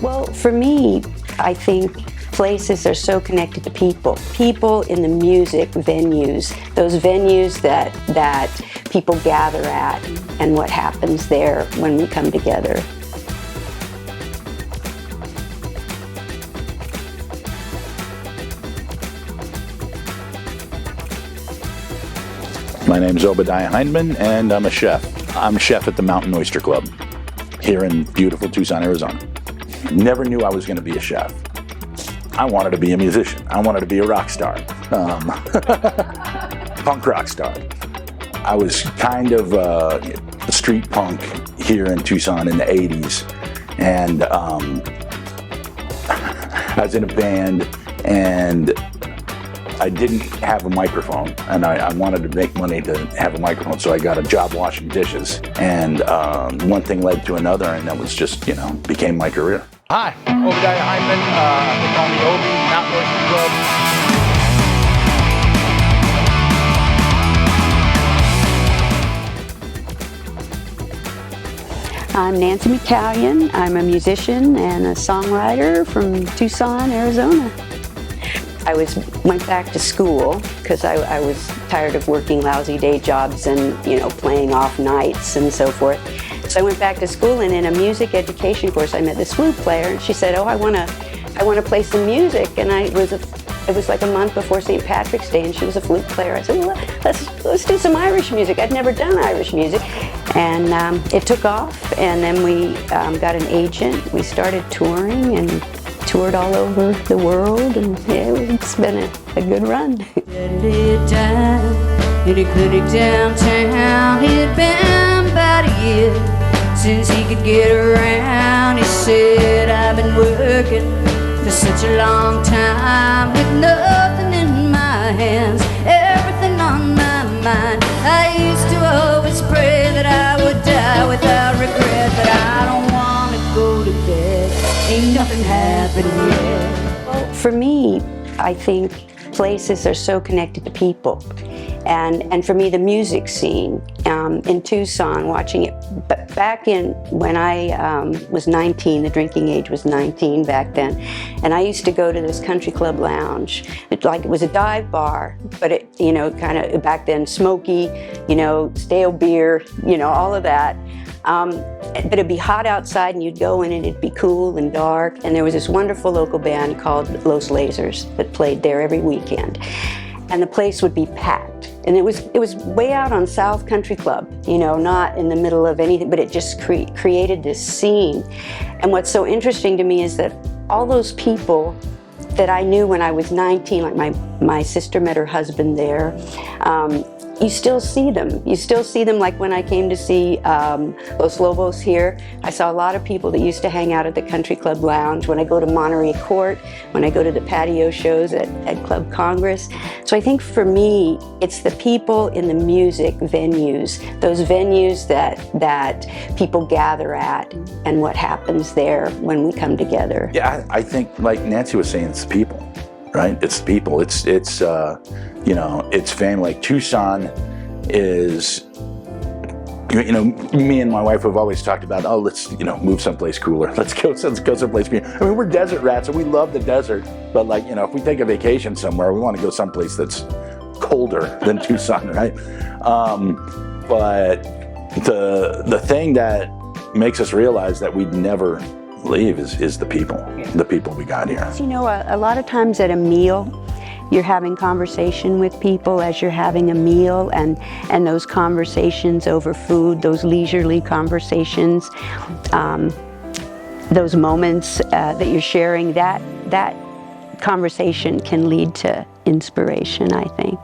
Well, for me, I think places are so connected to people. People in the music venues, those venues that people gather at, and what happens there when we come together. My name is Obie and I'm a chef. I'm a chef at the Mountain Oyster Club here in beautiful Tucson, Arizona. Never knew I was going to be a chef. I wanted to be a musician. I wanted to be a rock star, punk rock star. I was kind of a street punk here in Tucson in the 80s, and I was in a band, and I didn't have a microphone, and I wanted to make money to have a microphone, so I got a job washing dishes, and one thing led to another, and that was just, became my career. Hi, Obie Heinman. They call me Obie, Mountain Oyster Club. I'm Nancy McCallion. I'm a musician and a songwriter from Tucson, Arizona. I went back to school because I was tired of working lousy day jobs and playing off nights and so forth. So I went back to school, and in a music education course I met this flute player, and she said, "Oh, I want to play some music." And it was like a month before St. Patrick's Day, and she was a flute player. I said, "Well, let's do some Irish music." I'd never done Irish music, and it took off. And then we got an agent. We started touring and toured all over the world, and it's been a good run. In a clinic downtown, it'd been about a year since he could get around. He said, "I've been working for such a long time with nothing in my hands, everything on my mind. I used to always pray that I would die without regret, but I don't want to go to bed. Ain't nothing happened yet." Well, for me, I think places are so connected to people. And for me, the music scene in Tucson, watching it back in when I was 19, the drinking age was 19 back then, and I used to go to this country club lounge. It was a dive bar, but it kind of back then smoky, stale beer, all of that. But it'd be hot outside, and you'd go in and it'd be cool and dark. And there was this wonderful local band called Los Lasers that played there every weekend, and the place would be packed. And it was way out on South Country Club, not in the middle of anything, but it just created this scene. And what's so interesting to me is that all those people that I knew when I was 19, like my sister met her husband there, you still see them. You still see them, like when I came to see Los Lobos here. I saw a lot of people that used to hang out at the Country Club Lounge. When I go to Monterey Court, when I go to the patio shows at Club Congress. So I think for me, it's the people in the music venues, those venues that people gather at, and what happens there when we come together. Yeah, I think, like Nancy was saying, it's people. Right? It's people. It's it's family. Like Tucson is, me and my wife have always talked about, oh, let's, move someplace cooler. Let's go someplace. I mean, we're desert rats, and we love the desert. But if we take a vacation somewhere, we want to go someplace that's colder than Tucson, right? But the thing that makes us realize that we'd never leave is the people, the people we got here. A lot of times at a meal, you're having conversation with people as you're having a meal, and those conversations over food, those leisurely conversations, those moments that you're sharing, that conversation can lead to inspiration, I think.